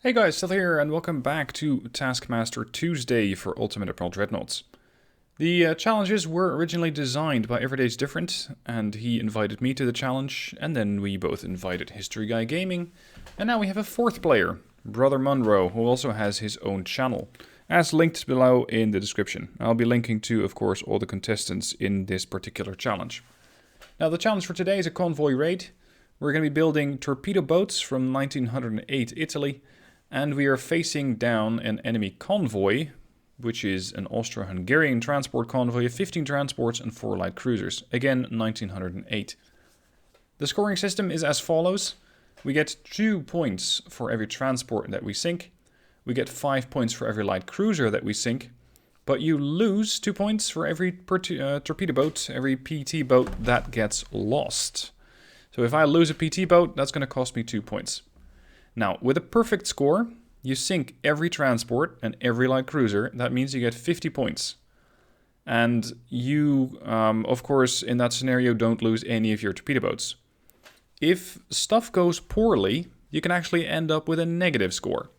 Hey guys, still here, and welcome back to Taskmaster Tuesday for Ultimate Admiral Dreadnoughts. The challenges were originally designed by Everyday's Different, and he invited me to the challenge, and then we both invited History Guy Gaming, and now we have a fourth player, Brother Munro, who also has his own channel, as linked below in the description. I'll be linking to, of course, all the contestants in this particular challenge. Now, the challenge for today is a convoy raid. We're going to be building torpedo boats from 1908 Italy, and we are facing down an enemy convoy, which is an Austro-Hungarian transport convoy of 15 transports and 4 light cruisers. Again, 1908. The scoring system is as follows. We get 2 points for every transport that we sink. We get 5 points for every light cruiser that we sink. But you lose 2 points for every torpedo boat, every PT boat that gets lost. So if I lose a PT boat, that's going to cost me 2 points. Now, with a perfect score, you sink every transport and every light cruiser. That means you get 50 points. And you, of course, in that scenario, don't lose any of your torpedo boats. If stuff goes poorly, you can actually end up with a negative score.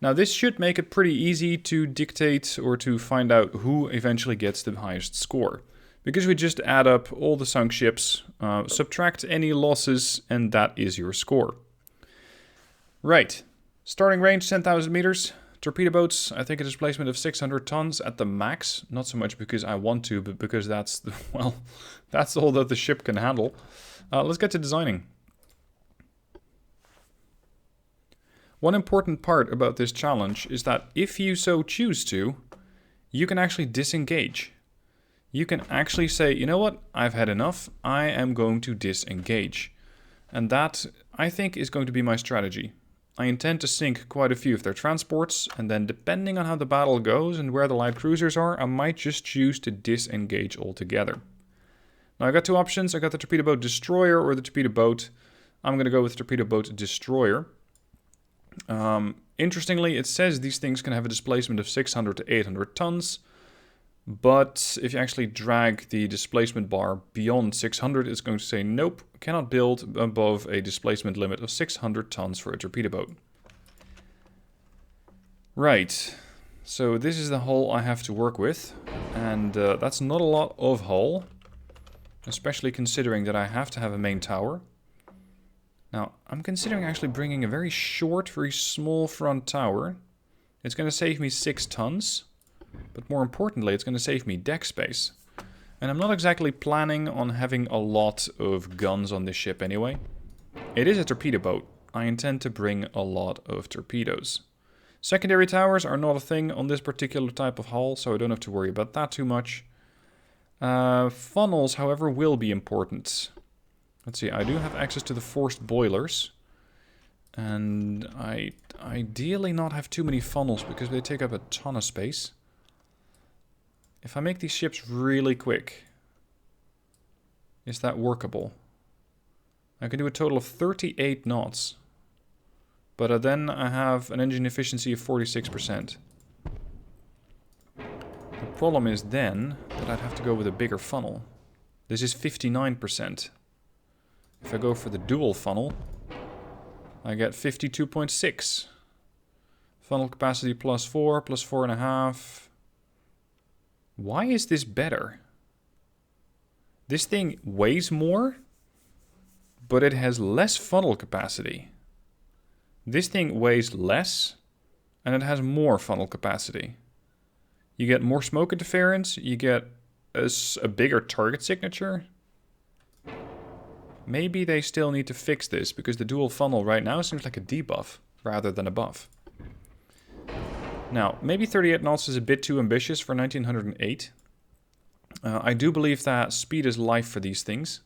Now, this should make it pretty easy to dictate or to find out who eventually gets the highest score. Because we just add up all the sunk ships, subtract any losses, and that is your score. Right, starting range 10,000 meters, torpedo boats, I think a displacement of 600 tons at the max, not so much because I want to, but because that's, that's all that the ship can handle. Let's get to designing. One important part about this challenge is that if you so choose to, you can actually disengage. You can actually say, you know what, I've had enough, I am going to disengage. And that, I think, is going to be my strategy. I intend to sink quite a few of their transports, and then depending on how the battle goes and where the light cruisers are, I might just choose to disengage altogether. Now I got 2 options. I got the torpedo boat destroyer or the torpedo boat. I'm going to go with torpedo boat destroyer. Interestingly, it says these things can have a displacement of 600 to 800 tons. But if you actually drag the displacement bar beyond 600, it's going to say, nope, cannot build above a displacement limit of 600 tons for a torpedo boat. Right, so this is the hull I have to work with, and that's not a lot of hull, especially considering that I have to have a main tower. Now, I'm considering actually bringing a very short, very small front tower. It's going to save me 6 tons. But more importantly, it's going to save me deck space. And I'm not exactly planning on having a lot of guns on this ship anyway. It is a torpedo boat. I intend to bring a lot of torpedoes. Secondary towers are not a thing on this particular type of hull, so I don't have to worry about that too much. Funnels, however, will be important. Let's see, I do have access to the forced boilers. And I ideally not have too many funnels because they take up a ton of space. If I make these ships really quick, is that workable? I can do a total of 38 knots. But then I have an engine efficiency of 46%. The problem is then that I'd have to go with a bigger funnel. This is 59%. If I go for the dual funnel, I get 52.6. Funnel capacity plus 4, plus 4.5. Why is this better? This thing weighs more, but it has less funnel capacity. This thing weighs less, and it has more funnel capacity. You get more smoke interference, you get a bigger target signature. Maybe they still need to fix this, because the dual funnel right now seems like a debuff rather than a buff. Now, maybe 38 knots is a bit too ambitious for 1908. I do believe that speed is life for these things.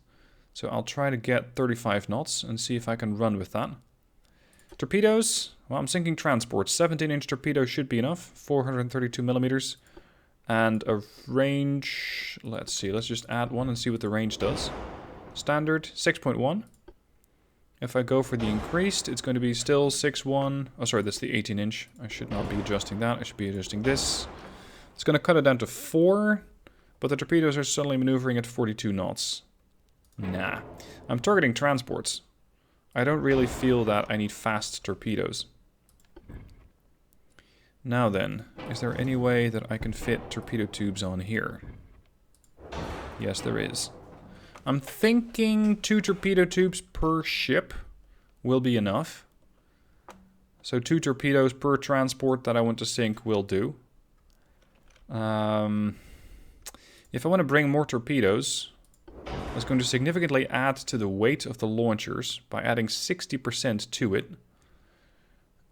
So I'll try to get 35 knots and see if I can run with that. Torpedoes, well, I'm sinking transports. 17-inch torpedo should be enough. 432 millimeters. And a range, let's see, let's just add one and see what the range does. Standard, 6.1. If I go for the increased, it's going to be still 6.1. Oh, sorry, that's the 18-inch. I should not be adjusting that. I should be adjusting this. It's going to cut it down to 4, but the torpedoes are suddenly maneuvering at 42 knots. Nah. I'm targeting transports. I don't really feel that I need fast torpedoes. Now then, is there any way that I can fit torpedo tubes on here? Yes, there is. I'm thinking 2 torpedo tubes per ship will be enough. So 2 torpedoes per transport that I want to sink will do. If I want to bring more torpedoes, that's going to significantly add to the weight of the launchers by adding 60% to it.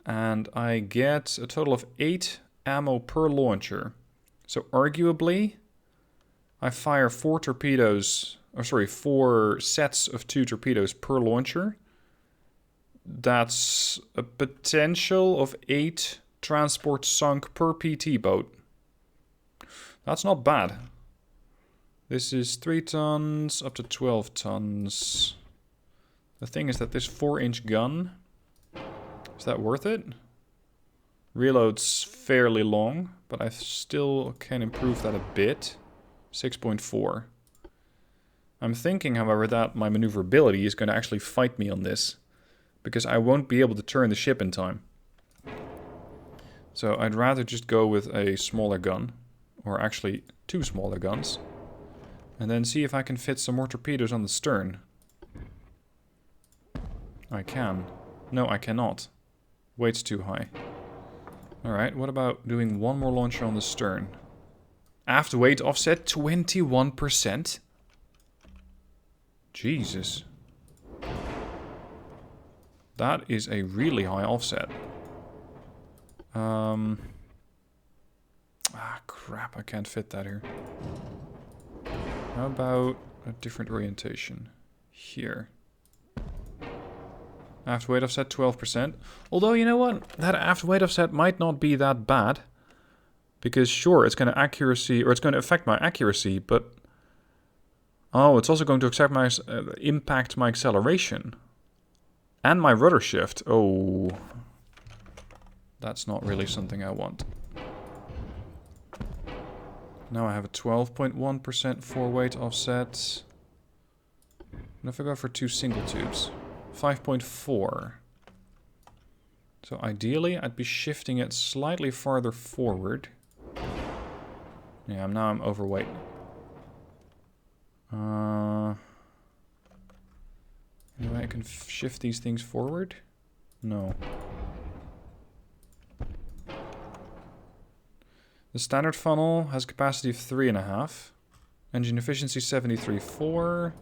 And I get a total of 8 ammo per launcher. So arguably, I fire 4 torpedoes, or sorry, 4 sets of 2 torpedoes per launcher. That's a potential of 8 transports sunk per PT boat. That's not bad. This is 3 tons up to 12 tons. The thing is that this 4-inch gun, is that worth it? Reload's fairly long, but I still can improve that a bit. 6.4. I'm thinking, however, that my maneuverability is going to actually fight me on this, because I won't be able to turn the ship in time. So I'd rather just go with a smaller gun, or actually 2 smaller guns, and then see if I can fit some more torpedoes on the stern. I can. No, I cannot. Weight's too high. Alright, what about doing 1 more launcher on the stern? Aft weight offset 21%? Jesus. That is a really high offset. Crap, I can't fit that here. How about a different orientation? Here. Aft weight offset 12%. Although, you know what? That aft weight offset might not be that bad. Because sure, it's going to affect my accuracy, but... Oh, it's also going to impact my acceleration. And my rudder shift. Oh. That's not really something I want. Now I have a 12.1% 4-weight offset. And if I go for 2 single tubes, 5.4. So ideally, I'd be shifting it slightly farther forward. Yeah, now I'm overweight. Anyway, I can shift these things forward? No. The standard funnel has capacity of 3.5. Engine efficiency 73.4.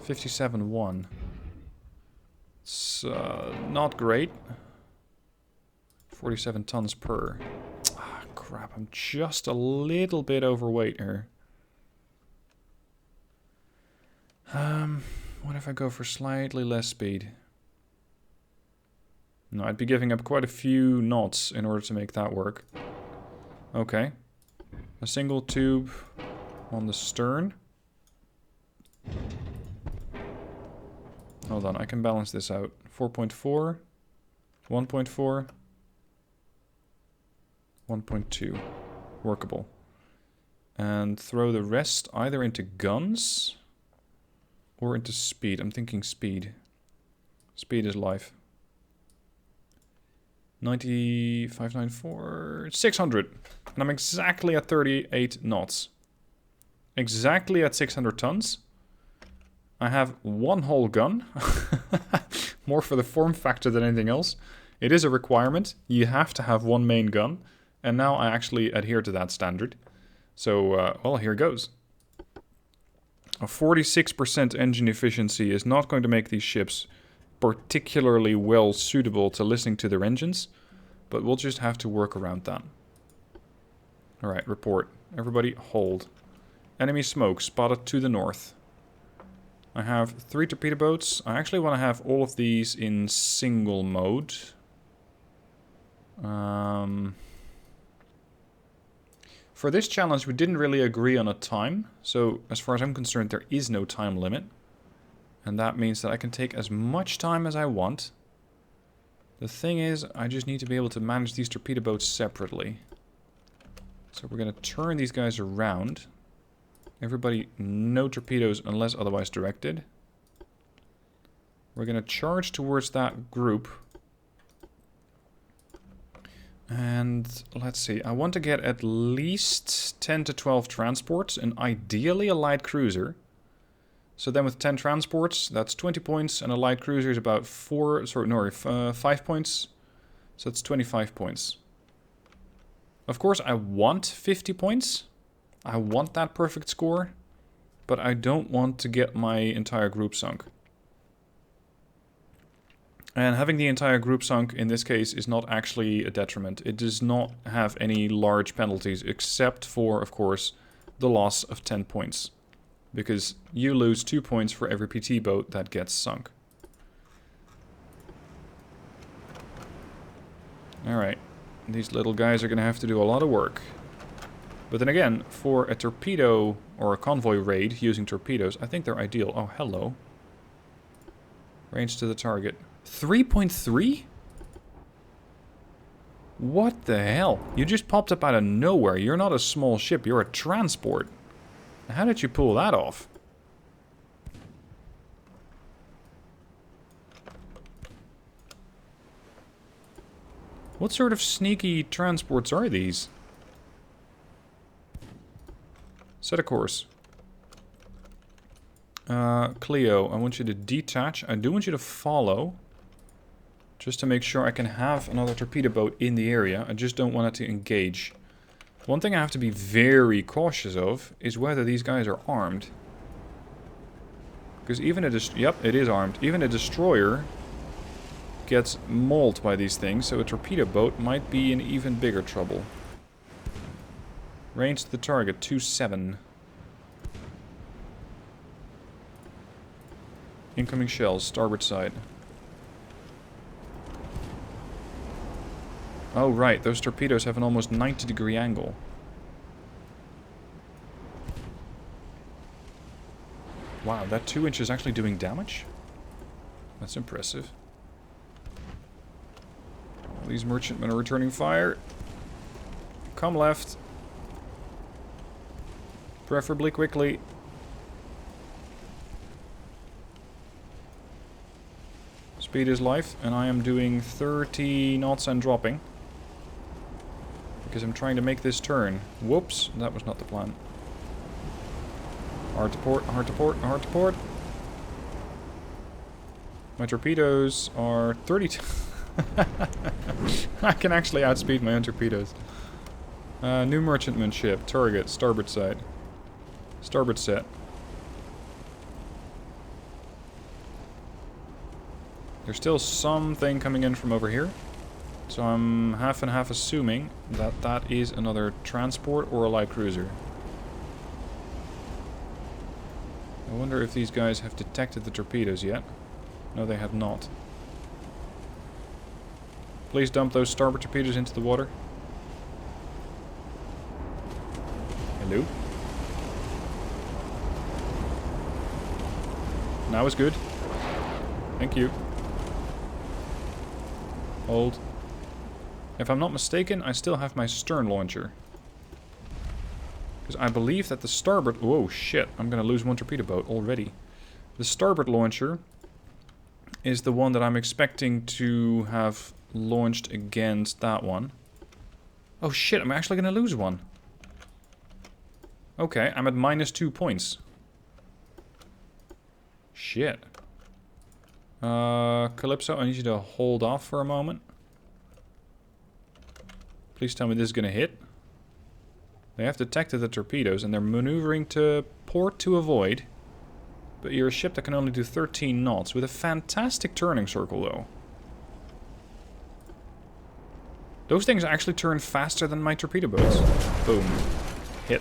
57.1. It's not great. 47 tons per. Ah, crap, I'm just a little bit overweight here. What if I go for slightly less speed? No, I'd be giving up quite a few knots in order to make that work. Okay. A single tube on the stern. Hold on, I can balance this out. 4.4, 1.4, 1.2. Workable. And throw the rest either into guns or into speed. I'm thinking speed. Speed is life. 9594, 600. And I'm exactly at 38 knots. Exactly at 600 tons. I have 1 whole gun. More for the form factor than anything else. It is a requirement. You have to have 1 main gun. And now I actually adhere to that standard. So, well, here goes. A 46% engine efficiency is not going to make these ships particularly well suitable to listening to their engines, but we'll just have to work around that. Alright, report. Everybody hold. Enemy smoke spotted to the north. I have 3 torpedo boats. I actually want to have all of these in single mode. For this challenge, we didn't really agree on a time. So, as far as I'm concerned, there is no time limit. And that means that I can take as much time as I want. The thing is, I just need to be able to manage these torpedo boats separately. So we're going to turn these guys around. Everybody, no torpedoes unless otherwise directed. We're going to charge towards that group. And let's see, I want to get at least 10 to 12 transports and ideally a light cruiser. So then with 10 transports, that's 20 points, and a light cruiser is about 5 points. So that's 25 points. Of course, I want 50 points. I want that perfect score, but I don't want to get my entire group sunk. And having the entire group sunk in this case is not actually a detriment. It does not have any large penalties except for, of course, the loss of 10 points. Because you lose 2 points for every PT boat that gets sunk. Alright, these little guys are going to have to do a lot of work. But then again, for a torpedo or a convoy raid using torpedoes, I think they're ideal. Oh, hello. Range to the target. 3.3? What the hell? You just popped up out of nowhere. You're not a small ship, you're a transport. How did you pull that off? What sort of sneaky transports are these? Set a course. Cleo, I want you to detach. I do want you to follow. Just to make sure I can have another torpedo boat in the area. I just don't want it to engage. One thing I have to be very cautious of is whether these guys are armed. Because even a yep, it is armed. Even a destroyer gets mauled by these things, so a torpedo boat might be in even bigger trouble. Range to the target, 2-7. Incoming shells, starboard side. Oh right, those torpedoes have an almost 90-degree angle. Wow, that 2 inch is actually doing damage? That's impressive. These merchantmen are returning fire. Come left. Preferably quickly. Speed is life, and I am doing 30 knots and dropping. Because I'm trying to make this turn. Whoops, that was not the plan. Hard to port, hard to port, hard to port. My torpedoes are 32. I can actually outspeed my own torpedoes. New merchantman ship, target, starboard side. Starboard set. There's still something coming in from over here. So I'm half and half assuming that that is another transport or a light cruiser. I wonder if these guys have detected the torpedoes yet. No, they have not. Please dump those starboard torpedoes into the water. Hello? Now is good. Thank you. Hold. If I'm not mistaken, I still have my stern launcher. Because I believe that the starboard... Whoa, shit. I'm going to lose one torpedo boat already. The starboard launcher is the one that I'm expecting to have launched against that one. Oh shit, I'm actually going to lose one. Okay, I'm at -2 points. Shit. Calypso, I need you to hold off for a moment. Please tell me this is going to hit. They have detected the torpedoes and they're maneuvering to port to avoid. But you're a ship that can only do 13 knots with a fantastic turning circle though. Those things actually turn faster than my torpedo boats. Boom. Hit.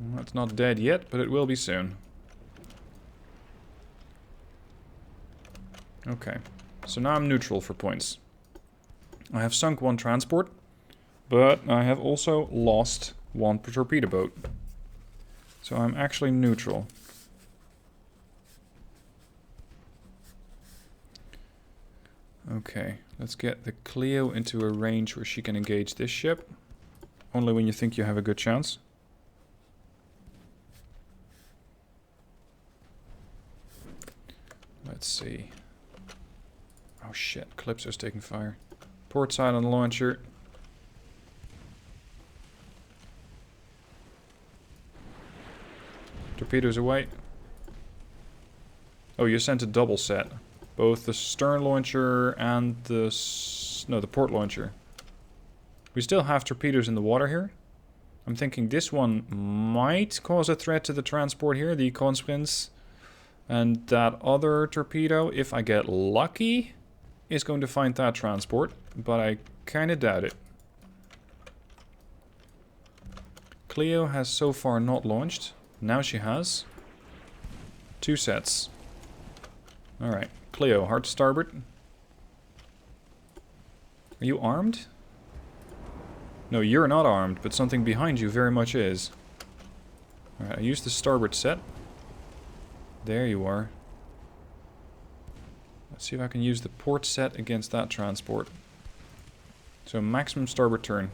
Well, it's not dead yet, but it will be soon. Okay. So now I'm neutral for points. I have sunk one transport, but I have also lost one torpedo boat. So I'm actually neutral. Okay, let's get the Cleo into a range where she can engage this ship. Only when you think you have a good chance. Let's see. Oh shit, Calypso's taking fire. Port side on the launcher. Torpedoes away. Oh, you sent a double set. Both the stern launcher and the port launcher. We still have torpedoes in the water here. I'm thinking this one might cause a threat to the transport here, the Consprins. And that other torpedo, if I get lucky, is going to find that transport. But I kind of doubt it. Cleo has so far not launched. Now she has. 2 sets. Alright. Cleo, hard to starboard. Are you armed? No, you're not armed, but something behind you very much is. Alright, I use the starboard set. There you are. Let's see if I can use the port set against that transport. So maximum starboard turn.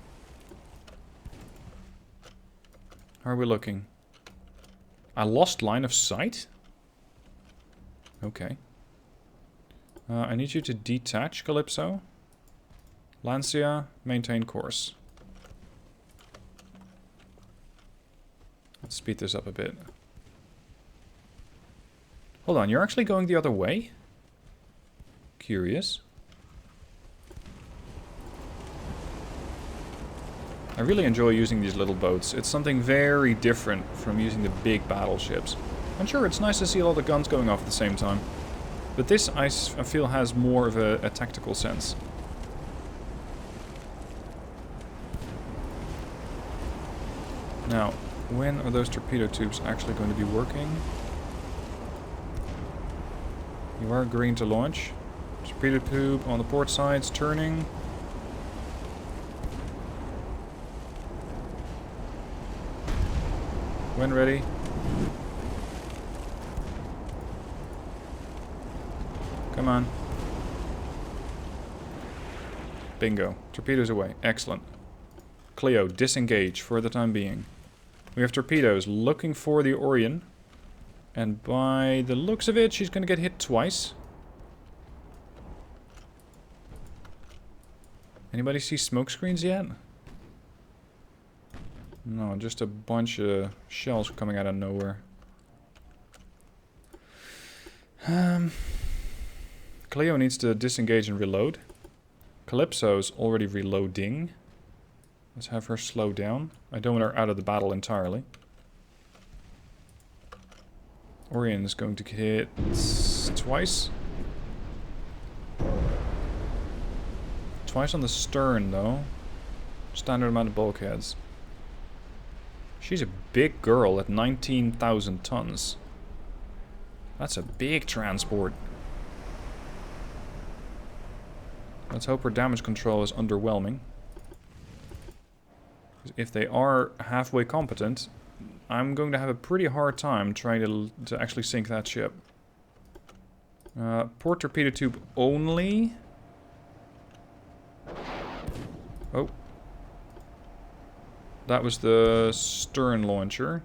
How are we looking? I lost line of sight? Okay. I need you to detach, Calypso. Lancia, maintain course. Let's speed this up a bit. Hold on, you're actually going the other way? Curious. I really enjoy using these little boats. It's something very different from using the big battleships. And sure, it's nice to see all the guns going off at the same time. But this, I feel, has more of a tactical sense. Now, when are those torpedo tubes actually going to be working? You are green to launch. Torpedo tube on the port sides, turning. When ready. Come on. Bingo. Torpedoes away. Excellent. Cleo, disengage for the time being. We have torpedoes looking for the Orion. And by the looks of it, she's going to get hit twice. Anybody see smoke screens yet? No, just a bunch of shells coming out of nowhere. Cleo needs to disengage and reload. Calypso's already reloading. Let's have her slow down. I don't want her out of the battle entirely. Orion is going to hit twice. Twice on the stern, though. Standard amount of bulkheads. She's a big girl at 19,000 tons. That's a big transport. Let's hope her damage control is underwhelming. If they are halfway competent, I'm going to have a pretty hard time trying to actually sink that ship. Port torpedo tube only. Oh. That was the stern launcher.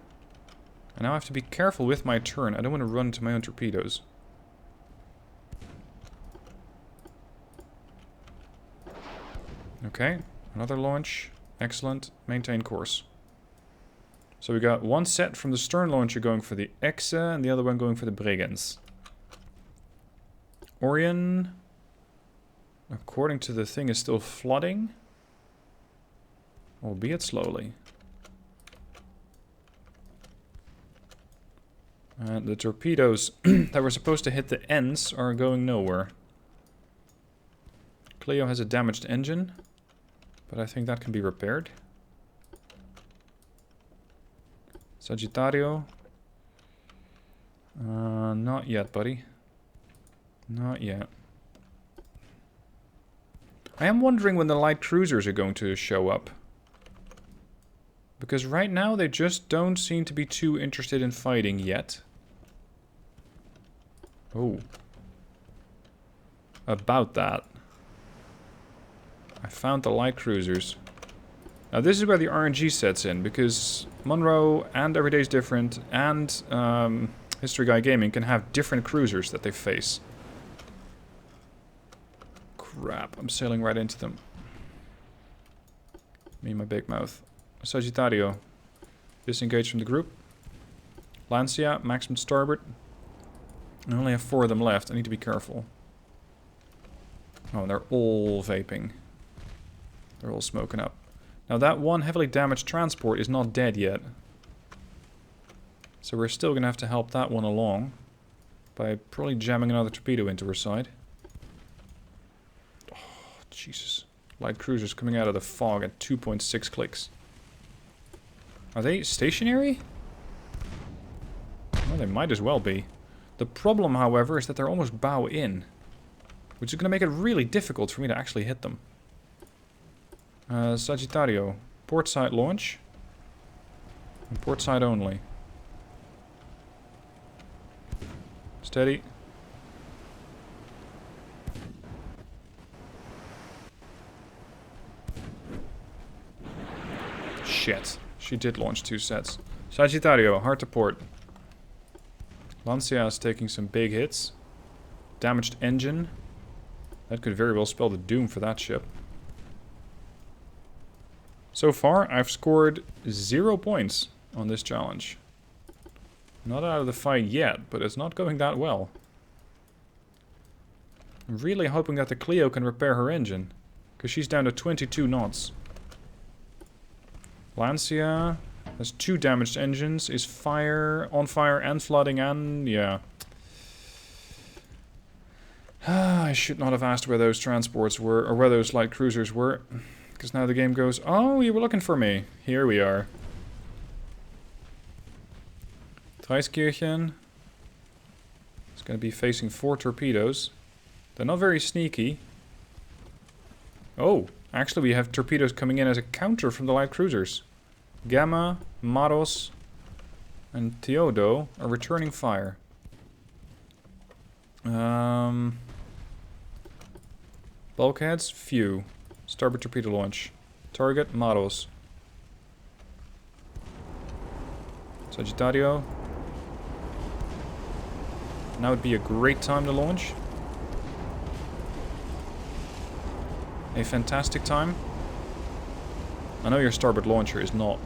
And now I have to be careful with my turn. I don't want to run into my own torpedoes. Okay, another launch. Excellent. Maintain course. So we got one set from the stern launcher going for the Exe and the other one going for the Bregenz. Orion, according to the thing, is still flooding. Albeit slowly. And the torpedoes that were supposed to hit the ends are going nowhere. Cleo has a damaged engine, but I think that can be repaired. Sagittario. Not yet, buddy. Not yet. I am wondering when the light cruisers are going to show up. Because right now they just don't seem to be too interested in fighting yet. Oh. About that. I found the light cruisers. Now this is where the RNG sets in, because Monroe and Everyday's Different and History Guy Gaming can have different cruisers that they face. crap, I'm sailing right into them. Me and my big mouth. Sagittario. Disengage from the group. Lancia, maximum starboard. I only have 4 of them left. I need to be careful. Oh, they're all vaping. They're all smoking up. Now that one heavily damaged transport is not dead yet. So we're still going to have to help that one along. By probably jamming another torpedo into her side. Oh, Jesus. Light cruisers coming out of the fog at 2.6 clicks. Are they stationary? Well, they might as well be. The problem, however, is that they're almost bow in. Which is going to make it really difficult for me to actually hit them. Sagittario. Port side launch. And port side only. Steady. Shit. She did launch 2 sets. Sagittario, hard to port. Lancia is taking some big hits. Damaged engine. That could very well spell the doom for that ship. So far, I've scored 0 points on this challenge. Not out of the fight yet, but it's not going that well. I'm really hoping that the Clio can repair her engine. Because she's down to 22 knots. Lancia has 2 damaged engines, is on fire and flooding and yeah. I should not have asked where those transports were, or where those light cruisers were. Because now the game goes, oh, you were looking for me. Here we are. Treiskirchen is going to be facing 4 torpedoes. They're not very sneaky. Oh, actually we have torpedoes coming in as a counter from the light cruisers. Gamma, Maros, and Teodo are returning fire. Bulkheads, few. Starboard torpedo launch. Target, Maros. Sagittario. Now would be a great time to launch. A fantastic time. I know your starboard launcher is not...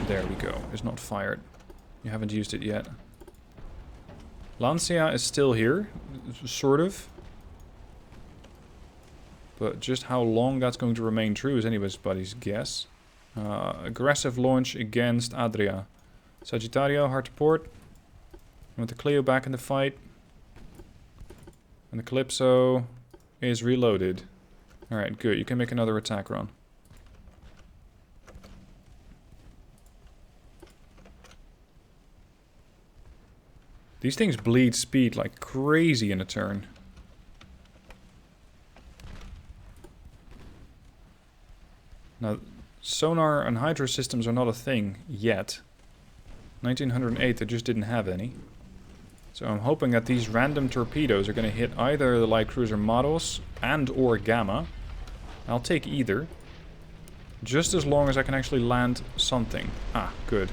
There we go. Is not fired. You haven't used it yet. Lancia is still here. Sort of. But just how long that's going to remain true is anybody's guess. Aggressive launch against Adria. Sagittario, hard to port. With the Clio back in the fight. And the Calypso is reloaded. Alright, good. You can make another attack run. These things bleed speed like crazy in a turn. Now, sonar and hydro systems are not a thing yet. 1908 they just didn't have any. So I'm hoping that these random torpedoes are going to hit either the light cruiser Maros and or Gamma. I'll take either. Just as long as I can actually land something. Ah, good.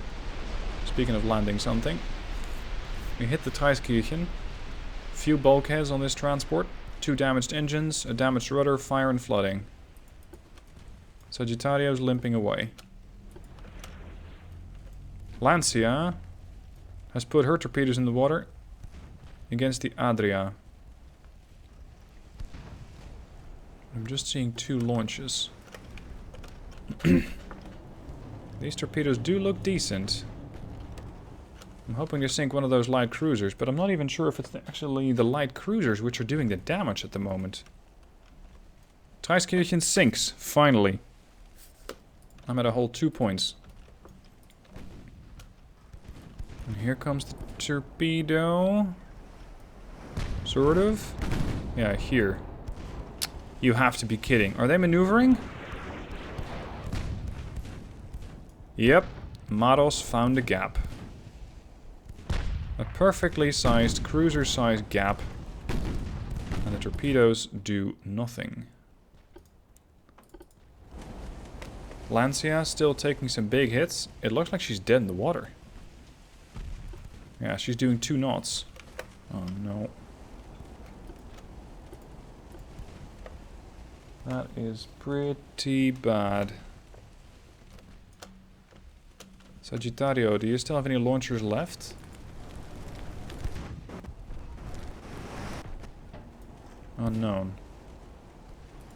Speaking of landing something. We hit the Treiskirchen. Few bulkheads on this transport. 2 damaged engines, a damaged rudder, fire and flooding. Sagittario's limping away. Lancia has put her torpedoes in the water against the Adria. I'm just seeing 2 launches. These torpedoes do look decent. I'm hoping to sink one of those light cruisers, but I'm not even sure if it's actually the light cruisers which are doing the damage at the moment. Treiskirchen sinks, finally. I'm at a whole 2 points. And here comes the torpedo. Sort of. Yeah, here. You have to be kidding. Are they maneuvering? Yep. Maros found a gap. A perfectly sized cruiser-sized gap. And the torpedoes do nothing. Lancia still taking some big hits. It looks like she's dead in the water. Yeah, she's doing 2 knots. Oh no. That is pretty bad. Sagittario, do you still have any launchers left? Unknown.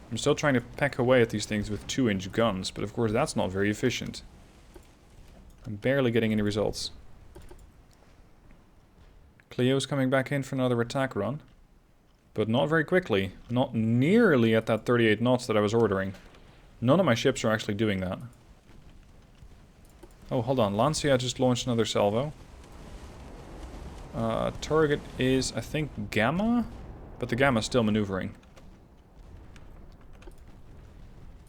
I'm still trying to peck away at these things with 2-inch guns, but of course that's not very efficient. I'm barely getting any results. Cleo's coming back in for another attack run. But not very quickly. Not nearly at that 38 knots that I was ordering. None of my ships are actually doing that. Oh, hold on. Lancia just launched another salvo. Target is, I think, Gamma? But the Gamma's still maneuvering.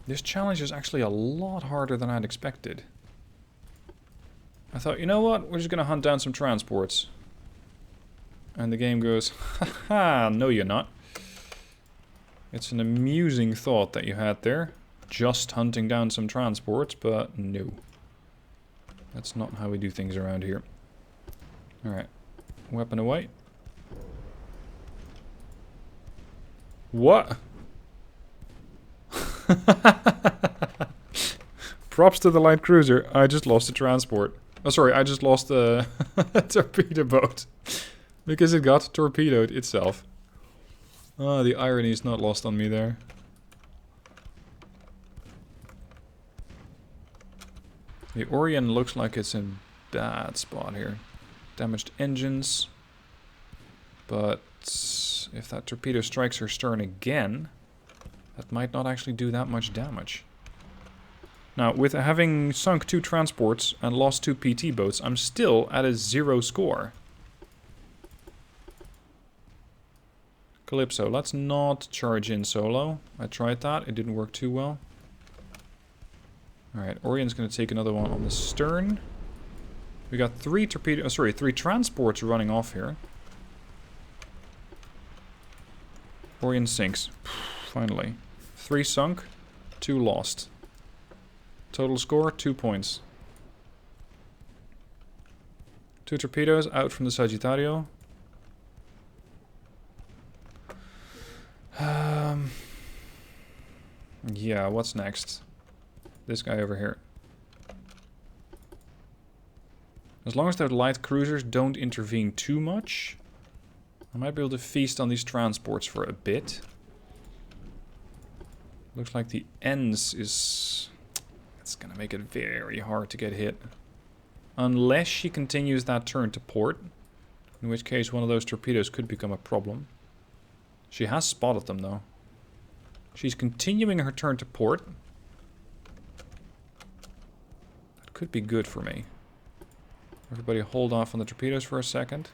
This challenge is actually a lot harder than I'd expected. I thought, you know what? We're just gonna hunt down some transports. And the game goes, haha, no you're not. It's an amusing thought that you had there. Just hunting down some transports, but no. That's not how we do things around here. Alright. Weapon away. What? Props to the light cruiser. I just lost a transport. Oh, sorry, I just lost a torpedo boat. Because it got torpedoed itself. Ah, the irony is not lost on me there. The Orion looks like it's in a bad spot here. Damaged engines. But if that torpedo strikes her stern again, that might not actually do that much damage. Now, with having sunk 2 transports and lost 2 PT boats, I'm still at a 0 score. Calypso, let's not charge in solo. I tried that, it didn't work too well. Alright, Orion's going to take another one on the stern. We got 3 transports running off here. Orion sinks. Finally. 3 sunk, 2 lost. Total score, 2 points. 2 torpedoes out from the Sagittario. Yeah, what's next? This guy over here. As long as their light cruisers don't intervene too much, I might be able to feast on these transports for a bit. Looks like the ends is... It's gonna make it very hard to get hit. Unless she continues that turn to port. In which case one of those torpedoes could become a problem. She has spotted them though. She's continuing her turn to port. That could be good for me. Everybody hold off on the torpedoes for a second.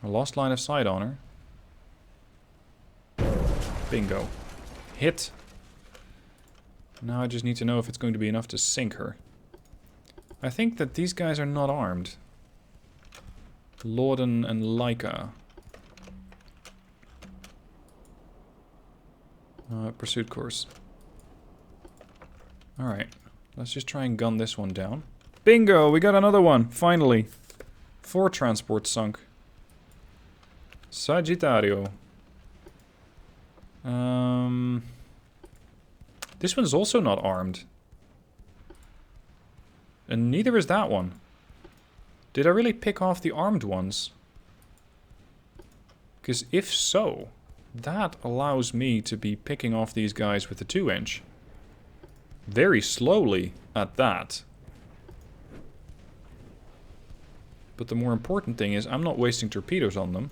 I lost line of sight on her. Bingo. Hit. Now I just need to know if it's going to be enough to sink her. I think that these guys are not armed. Lorden and Laika. Pursuit course. Alright. Let's just try and gun this one down. Bingo! We got another one! Finally! 4 transports sunk. Sagittario. This one's also not armed. And neither is that one. Did I really pick off the armed ones? Because if so, that allows me to be picking off these guys with the 2-inch. Very slowly at that. But the more important thing is I'm not wasting torpedoes on them.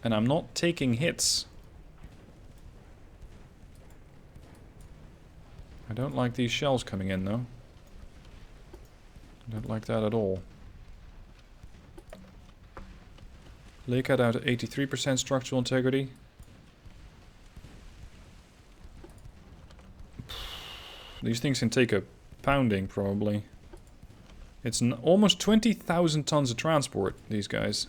And I'm not taking hits. I don't like these shells coming in though. I don't like that at all. Leica down to 83% structural integrity. These things can take a pounding, probably. It's almost 20,000 tons of transport, these guys.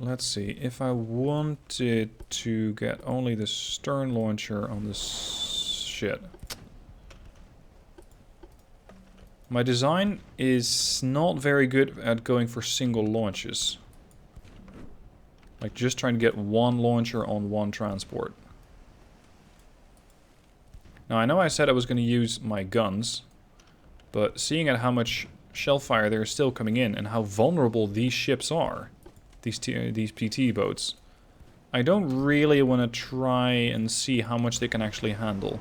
Let's see. If I wanted to get only the stern launcher on this shit. My design is not very good at going for single launches. Like just trying to get one launcher on one transport. Now I know I said I was going to use my guns, but seeing at how much shell fire there is still coming in and how vulnerable these ships are, these PT boats, I don't really want to try and see how much they can actually handle.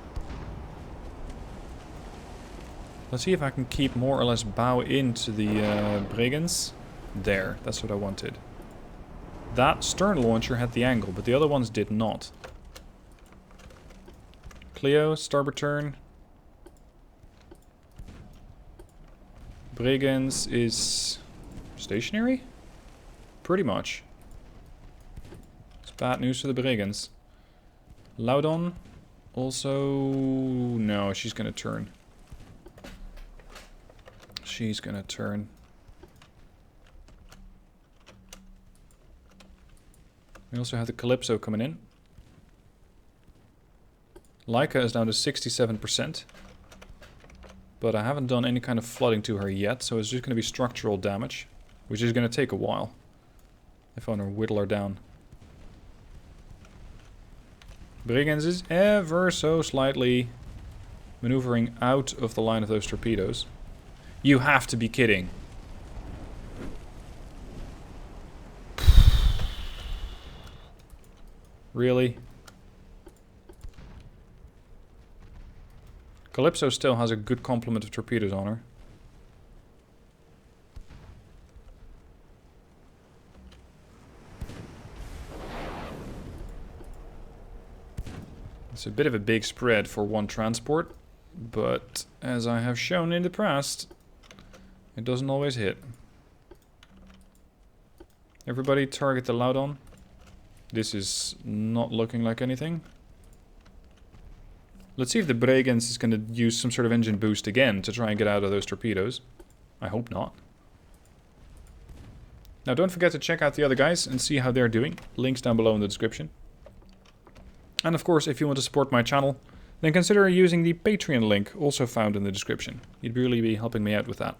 Let's see if I can keep more or less bow into the brigands. There, that's what I wanted. That stern launcher had the angle, but the other ones did not. Cleo, starboard turn. Brigands is stationary? Pretty much. It's bad news for the brigands. Laudon also... no, she's gonna turn. She's gonna turn. We also have the Calypso coming in. Leica is down to 67%. But I haven't done any kind of flooding to her yet, so it's just gonna be structural damage. Which is gonna take a while. If I want to whittle her down. Brigands is ever so slightly maneuvering out of the line of those torpedoes. You have to be kidding. Really? Calypso still has a good complement of torpedoes on her. It's a bit of a big spread for one transport, but as I have shown in the past, it doesn't always hit. Everybody target the Laudon. This is not looking like anything. Let's see if the Brigands is going to use some sort of engine boost again to try and get out of those torpedoes. I hope not. Now don't forget to check out the other guys and see how they're doing. Links down below in the description. And of course, if you want to support my channel, then consider using the Patreon link, also found in the description. You'd really be helping me out with that.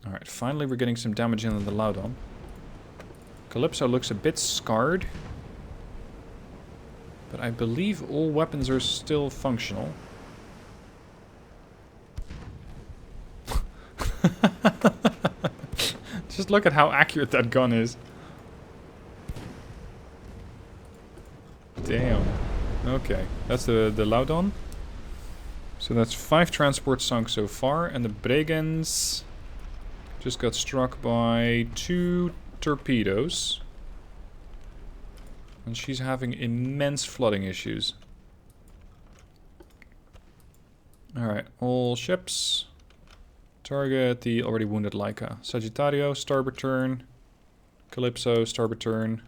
Alright, finally we're getting some damage in on the Laudon. Calypso looks a bit scarred. But I believe all weapons are still functional. Just look at how accurate that gun is. Damn. Okay, that's the Laudon. So that's 5 transports sunk so far, and the Brigands just got struck by 2 torpedoes. And she's having immense flooding issues. Alright, all ships. Target the already wounded Leica. Sagittario, starboard turn. Calypso, starboard turn.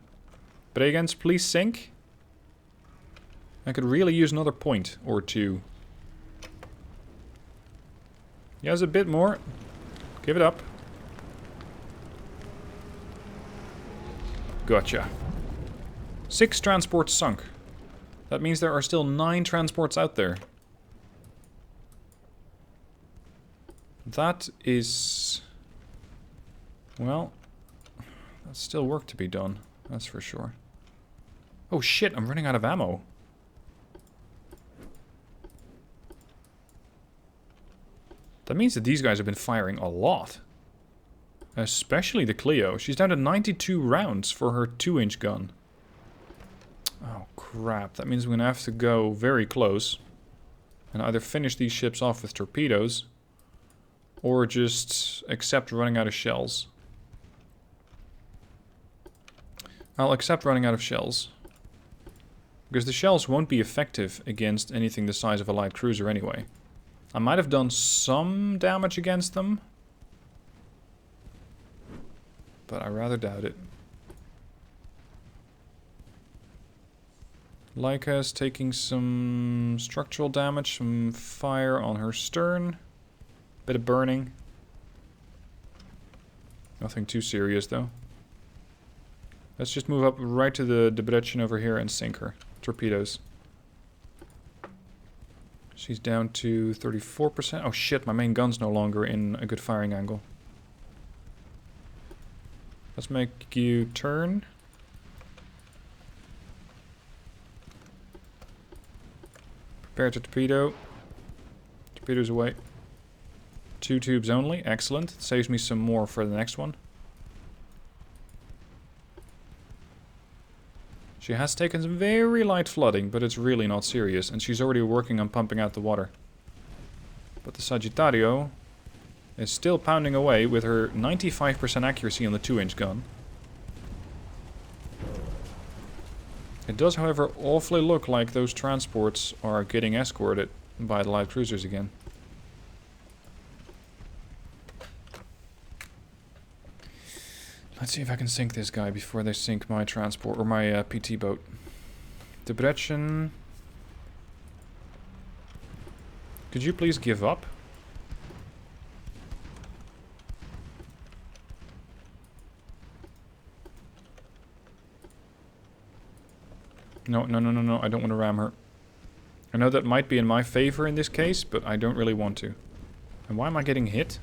Brigands, please sink. I could really use another point or 2. Yes, a bit more. Give it up. Gotcha. 6 transports sunk. That means there are still 9 transports out there. That is... well, that's still work to be done. That's for sure. Oh shit, I'm running out of ammo. That means that these guys have been firing a lot. Especially the Cleo. She's down to 92 rounds for her 2-inch gun. Oh crap, that means we're gonna have to go very close. And either finish these ships off with torpedoes, or just accept running out of shells. I'll accept running out of shells. Because the shells won't be effective against anything the size of a light cruiser anyway. I might have done some damage against them, but I rather doubt it. Leica's taking some structural damage, some fire on her stern. Bit of burning. Nothing too serious though. Let's just move up right to the Debrecen over here and sink her. Torpedoes. She's down to 34%. Oh shit, my main gun's no longer in a good firing angle. Let's make you turn. Prepare to torpedo. Torpedoes away. 2 tubes only. Excellent. Saves me some more for the next one. She has taken some very light flooding, but it's really not serious. And she's already working on pumping out the water. But the Sagittario is still pounding away with her 95% accuracy on the 2-inch gun. It does, however, awfully look like those transports are getting escorted by the light cruisers again. Let's see if I can sink this guy before they sink my transport, or my PT boat. Dreadnoughts. Could you please give up? No, no, no, no, no, I don't want to ram her. I know that might be in my favor in this case, but I don't really want to. And why am I getting hit?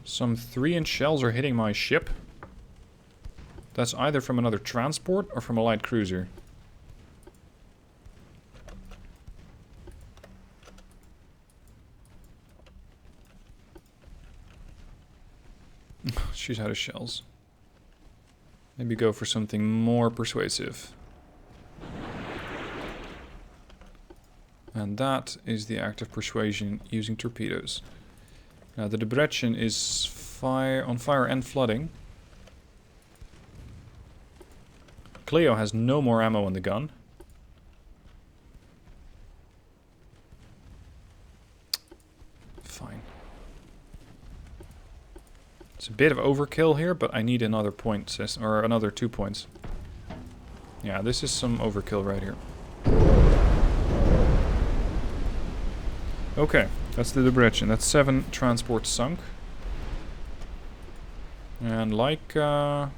Some 3-inch shells are hitting my ship. That's either from another transport or from a light cruiser. She's out of shells. Maybe go for something more persuasive. And that is the act of persuasion using torpedoes. Now the Dreadnoughts is on fire and flooding. Cleo has no more ammo on the gun. Fine. It's a bit of overkill here, but I need another point system, or another 2 points. Yeah, this is some overkill right here. Okay, that's the Dreadnoughts. That's 7 transports sunk. And Laika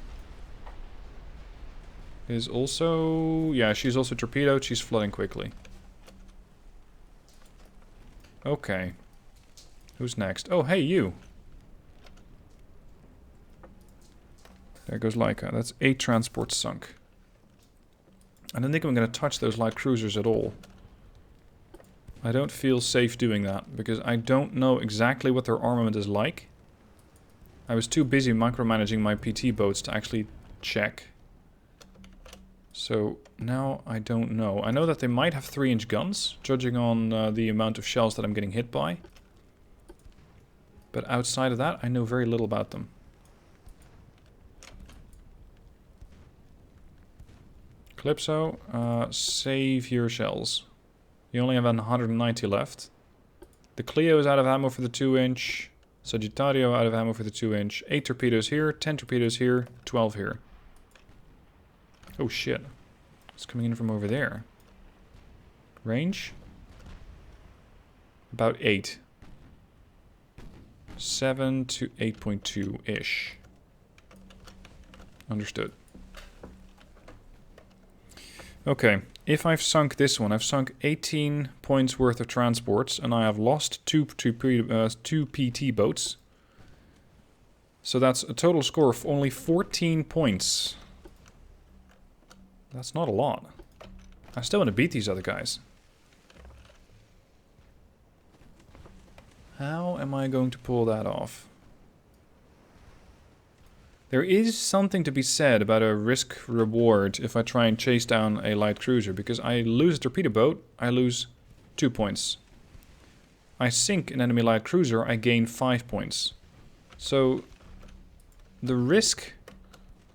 is also... yeah, she's also torpedoed. She's flooding quickly. Okay. Who's next? Oh, hey, you. There goes Laika. That's 8 transports sunk. I don't think I'm going to touch those light cruisers at all. I don't feel safe doing that, because I don't know exactly what their armament is like. I was too busy micromanaging my PT boats to actually check. So now I don't know. I know that they might have 3-inch guns, judging on the amount of shells that I'm getting hit by. But outside of that, I know very little about them. Calypso, save your shells. You only have 190 left. The Cleo is out of ammo for the 2-inch. Sagittario out of ammo for the 2-inch. 8 torpedoes here, 10 torpedoes here, 12 here. Oh shit. It's coming in from over there. Range? About 8. 7 to 8.2-ish. Understood. Okay, if I've sunk this one, I've sunk 18 points worth of transports, and I have lost two PT boats. So that's a total score of only 14 points. That's not a lot. I still want to beat these other guys. How am I going to pull that off? There is something to be said about a risk-reward if I try and chase down a light cruiser, because I lose a torpedo boat, I lose 2 points. I sink an enemy light cruiser, I gain 5 points. So the risk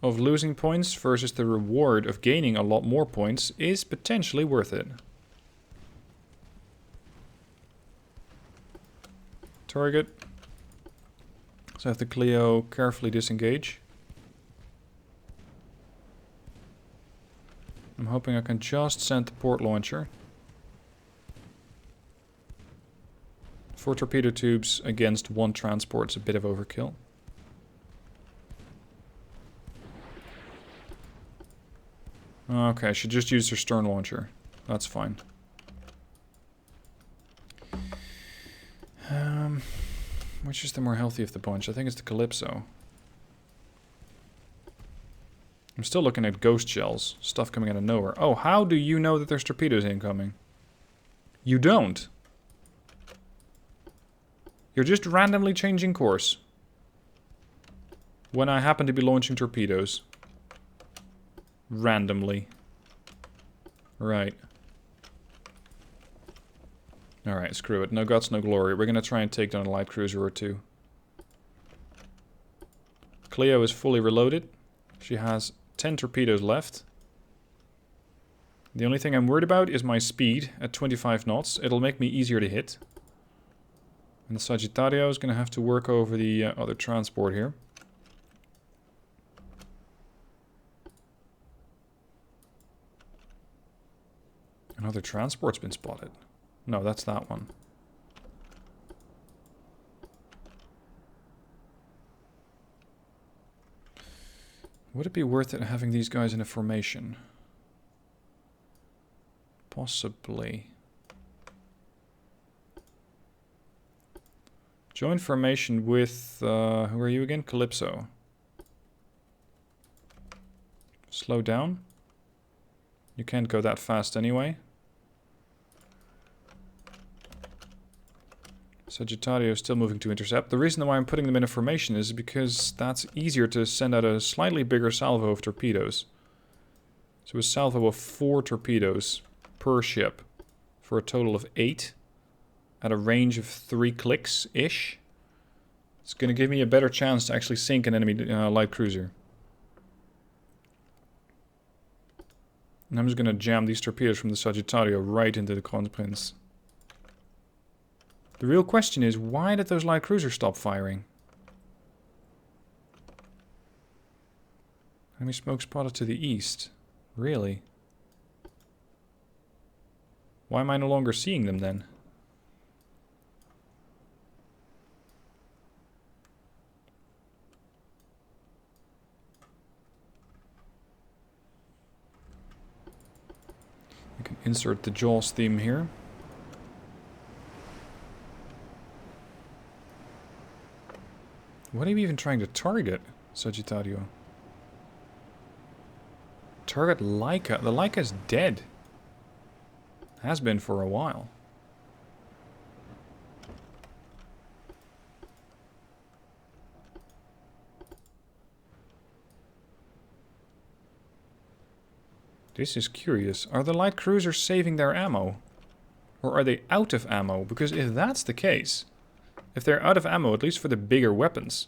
of losing points versus the reward of gaining a lot more points is potentially worth it. Target. So I have the Cleo carefully disengage. I'm hoping I can just send the port launcher. 4 torpedo tubes against 1 transport's a bit of overkill. Okay, she just used her stern launcher. That's fine. Which is the more healthy of the bunch? I think it's the Calypso. I'm still looking at ghost shells. Stuff coming out of nowhere. Oh, how do you know that there's torpedoes incoming? You don't. You're just randomly changing course. When I happen to be launching torpedoes. Randomly. Right. Alright, screw it. No guts, no glory. We're gonna try and take down a light cruiser or two. Cleo is fully reloaded. She has 10 torpedoes left. The only thing I'm worried about is my speed at 25 knots. It'll make me easier to hit. And the Sagittario is gonna have to work over the other transport here. Another transport's been spotted. No, that's that one. Would it be worth it having these guys in a formation? Possibly. Join formation with... who are you again? Calypso. Slow down. You can't go that fast anyway. Sagittario is still moving to intercept. The reason why I'm putting them in a formation is because that's easier to send out a slightly bigger salvo of torpedoes. So a salvo of 4 torpedoes per ship for a total of 8 at a range of 3 clicks-ish. It's going to give me a better chance to actually sink an enemy light cruiser. And I'm just going to jam these torpedoes from the Sagittario right into the Crown Prince. The real question is, why did those light cruisers stop firing? Enemy smoke spotted to the east. Really? Why am I no longer seeing them then? We can insert the Jaws theme here. What are you even trying to target, Sagittario? Target Laika. The Laika's dead. Has been for a while. This is curious. Are the light cruisers saving their ammo? Or are they out of ammo? Because if that's the case... If they're out of ammo, at least for the bigger weapons,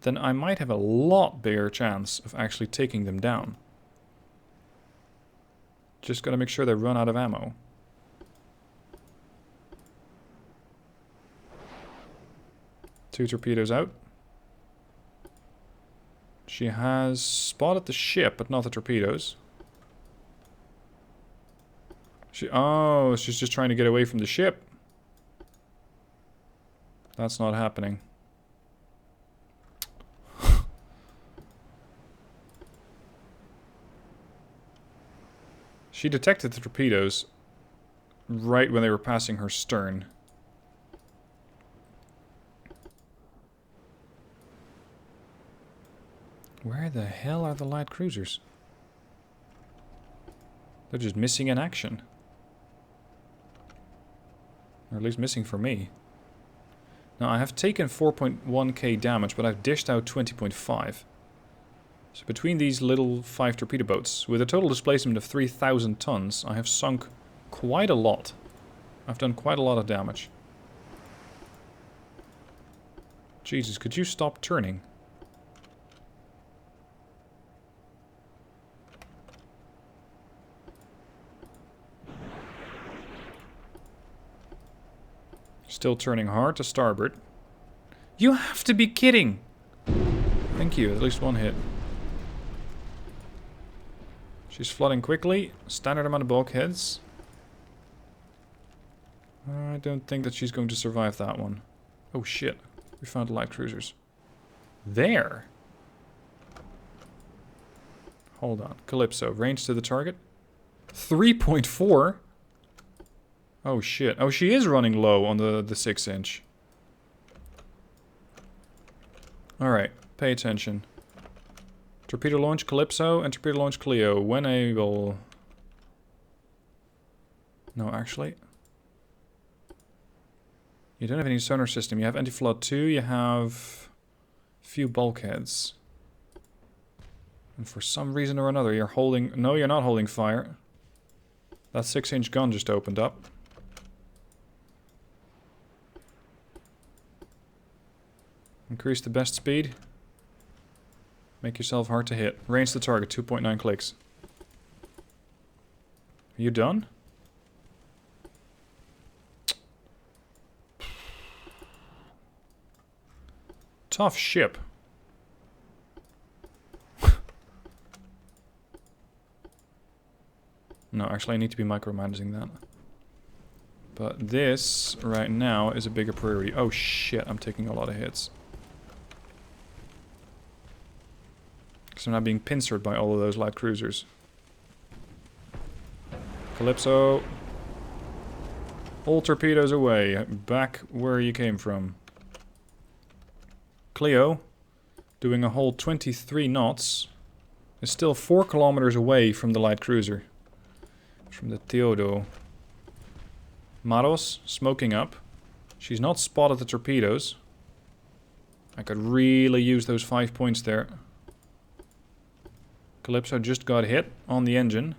then I might have a lot bigger chance of actually taking them down. Just gotta make sure they run out of ammo. Two torpedoes out. She has spotted the ship, but not the torpedoes. She's just trying to get away from the ship. That's not happening. She detected the torpedoes right when they were passing her stern. Where the hell are the light cruisers? They're just missing in action. Or at least missing for me. Now, I have taken 4.1k damage, but I've dished out 20.5. So between these little 5 torpedo boats, with a total displacement of 3,000 tons, I have sunk quite a lot. I've done quite a lot of damage. Jesus, could you stop turning? Still turning hard to starboard. You have to be kidding! Thank you, at least one hit. She's flooding quickly. Standard amount of bulkheads. I don't think that she's going to survive that one. Oh shit, we found light cruisers. There! Hold on. Calypso. Range to the target. 3.4? Oh shit. Oh, she is running low on the 6-inch. Alright. Pay attention. Torpedo launch Calypso and torpedo launch Cleo. When able... No, actually. You don't have any sonar system. You have anti-flood 2. You have a few bulkheads. And for some reason or another, you're holding... No, you're not holding fire. That 6-inch gun just opened up. Increase the best speed. Make yourself hard to hit. Range the target, 2.9 clicks. Are you done? Tough ship. No, actually I need to be micromanaging that. But this, right now, is a bigger priority. Oh shit, I'm taking a lot of hits. Because I'm not being pincered by all of those light cruisers. Calypso. All torpedoes away. Back where you came from. Cleo, doing a whole 23 knots, is still 4 kilometers away from the light cruiser. From the Teodo. Maros, smoking up. She's not spotted the torpedoes. I could really use those 5 points there. Calypso just got hit on the engine.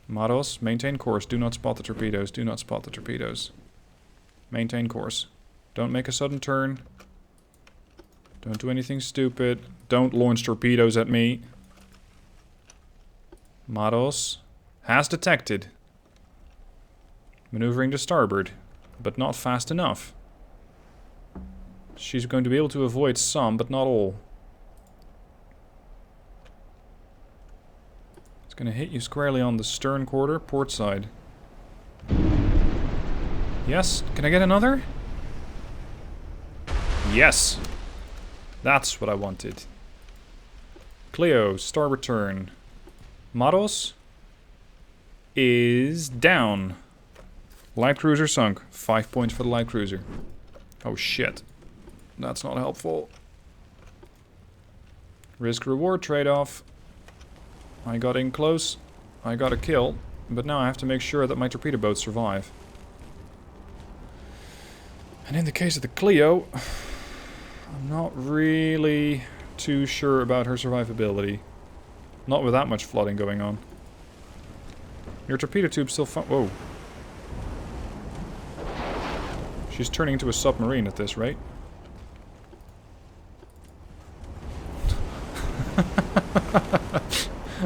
Maros, maintain course. Do not spot the torpedoes. Do not spot the torpedoes. Maintain course. Don't make a sudden turn. Don't do anything stupid. Don't launch torpedoes at me. Maros has detected. Maneuvering to starboard, but not fast enough. She's going to be able to avoid some, but not all. It's going to hit you squarely on the stern quarter, port side. Yes, can I get another? Yes! That's what I wanted. Cleo, starboard turn. Maros is down. Light cruiser sunk. 5 points for the light cruiser. Oh shit. That's not helpful. Risk reward trade-off. I got in close. I got a kill. But now I have to make sure that my torpedo boats survive. And in the case of the Cleo, I'm not really too sure about her survivability. Not with that much flooding going on. Your torpedo tube's still whoa. She's turning into a submarine at this rate.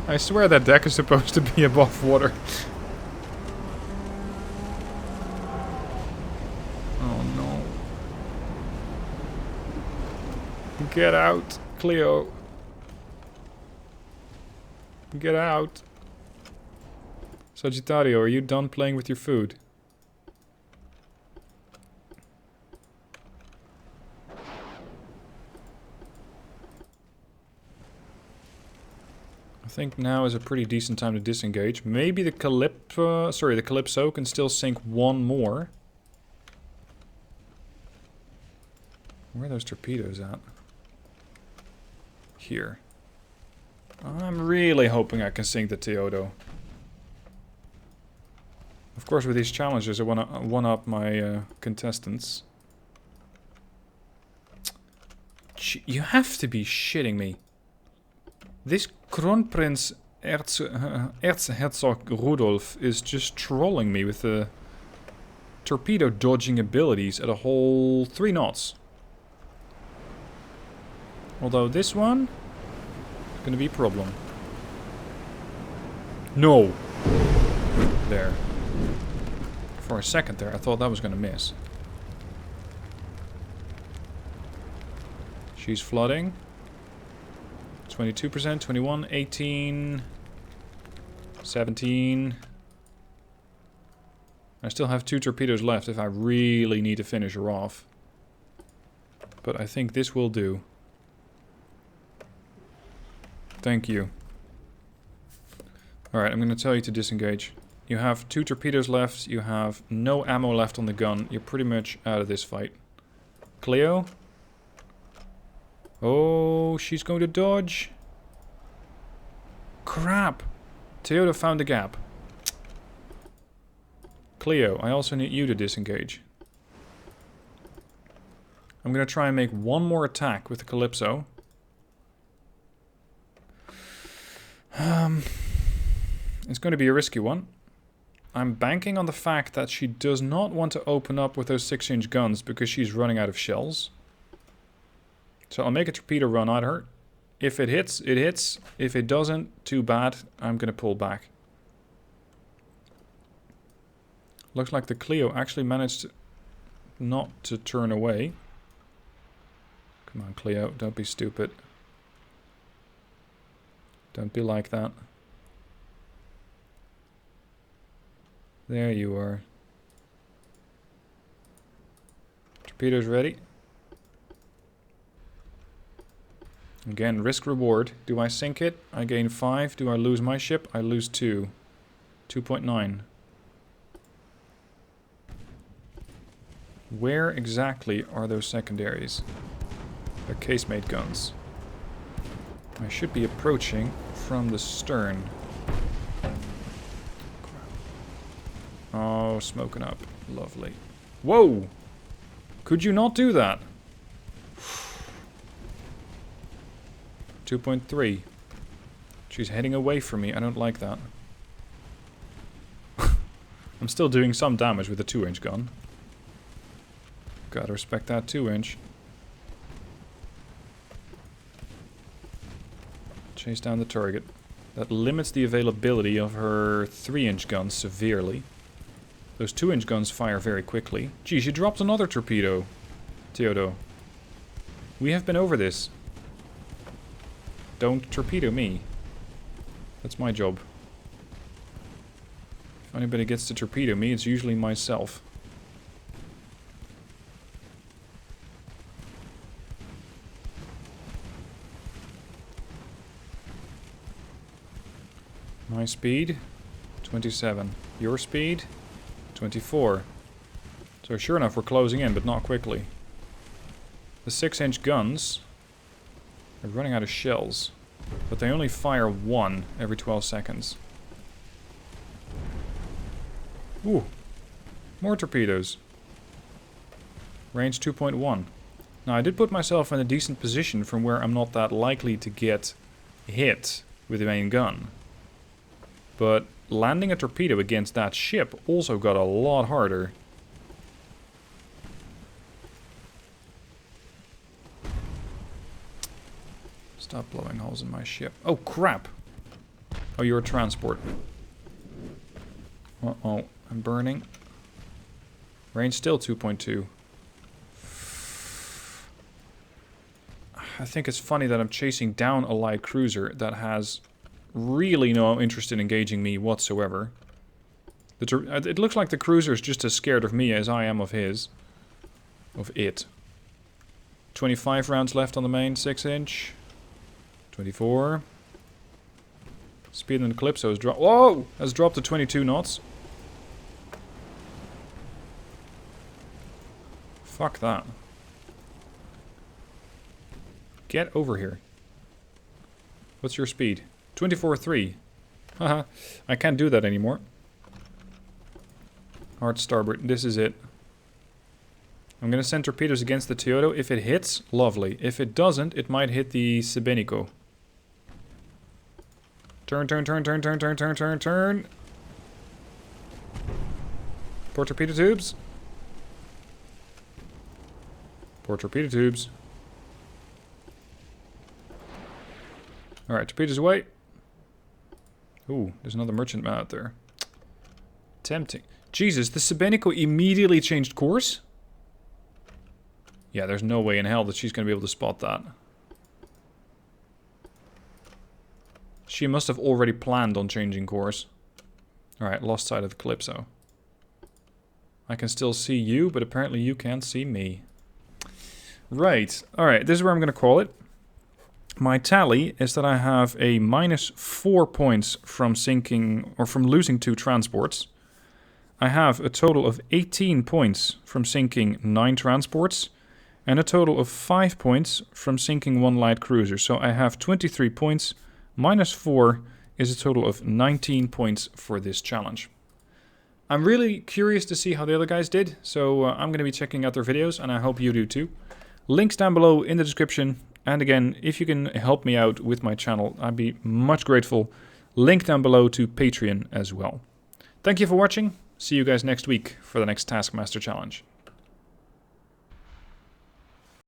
I swear that deck is supposed to be above water. Oh no. Get out, Cleo. Get out. Sagittario, are you done playing with your food? I think now is a pretty decent time to disengage. Maybe the Calypso can still sink one more. Where are those torpedoes at? Here. I'm really hoping I can sink the Teodo. Of course, with these challenges, I want to one-up my contestants. You have to be shitting me. This Kronprinz Erzherzog Rudolf is just trolling me with the torpedo dodging abilities at a whole 3 knots. Although this one is going to be a problem. No! There. For a second there, I thought that was going to miss. She's flooding. 22%, 21, 18, 17. I still have 2 torpedoes left if I really need to finish her off. But I think this will do. Thank you. Alright, I'm going to tell you to disengage. You have 2 torpedoes left. You have no ammo left on the gun. You're pretty much out of this fight. Cleo? Oh, she's going to dodge. Crap! Toyota found the gap. Cleo, I also need you to disengage. I'm going to try and make one more attack with the Calypso. It's going to be a risky one. I'm banking on the fact that she does not want to open up with those 6-inch guns because she's running out of shells. So I'll make a torpedo run at her. If it hits, it hits. If it doesn't, too bad. I'm going to pull back. Looks like the Cleo actually managed not to turn away. Come on, Cleo, don't be stupid. Don't be like that. There you are. Torpedoes ready. Again, risk reward. Do I sink it? I gain 5. Do I lose my ship? I lose 2. 2.9. Where exactly are those secondaries? They're casemate guns. I should be approaching from the stern. Oh, smoking up. Lovely. Whoa! Could you not do that? 2.3. She's heading away from me. I don't like that. I'm still doing some damage with a 2-inch gun. Gotta respect that 2-inch. Chase down the target. That limits the availability of her 3-inch guns severely. Those 2-inch guns fire very quickly. Gee, she dropped another torpedo. Teodo. We have been over this. Don't torpedo me. That's my job. If anybody gets to torpedo me, it's usually myself. My speed? 27. Your speed? 24. So sure enough, we're closing in, but not quickly. The 6-inch guns are running out of shells, but they only fire 1 every 12 seconds. Ooh, more torpedoes. Range 2.1. Now I did put myself in a decent position from where I'm not that likely to get hit with the main gun. But landing a torpedo against that ship also got a lot harder. Stop blowing holes in my ship. Oh, crap! Oh, you're a transport. Uh-oh, I'm burning. Range still 2.2. I think it's funny that I'm chasing down a light cruiser that has really no interest in engaging me whatsoever. It looks like the cruiser is just as scared of me as I am of his. Of it. 25 rounds left on the main 6-inch. 24. Speed in the Calypso has dropped. Whoa! Has dropped to 22 knots. Fuck that. Get over here. What's your speed? 24.3. Haha. I can't do that anymore. Hard starboard. This is it. I'm gonna send torpedoes against the Toyota. If it hits, lovely. If it doesn't, it might hit the Sebenico. Turn, turn, turn, turn, turn, turn, turn, turn, turn. Poor torpedo tubes. Poor torpedo tubes. Alright, torpedoes away. Ooh, there's another merchantman out there. Tempting. Jesus, the Sebenico immediately changed course? Yeah, there's no way in hell that she's going to be able to spot that. She must have already planned on changing course. Alright, lost sight of the Calypso. I can still see you, but apparently you can't see me. Right. Alright, this is where I'm going to call it. My tally is that I have a -4 points from sinking or from losing 2 transports. I have a total of 18 points from sinking 9 transports and a total of 5 points from sinking 1 light cruiser. So I have 23 points, -4 is a total of 19 points for this challenge. I'm really curious to see how the other guys did, so I'm going to be checking out their videos, and I hope you do too. Links down below in the description, and again, if you can help me out with my channel, I'd be much grateful. Link down below to Patreon as well. Thank you for watching. See you guys next week for the next Taskmaster challenge.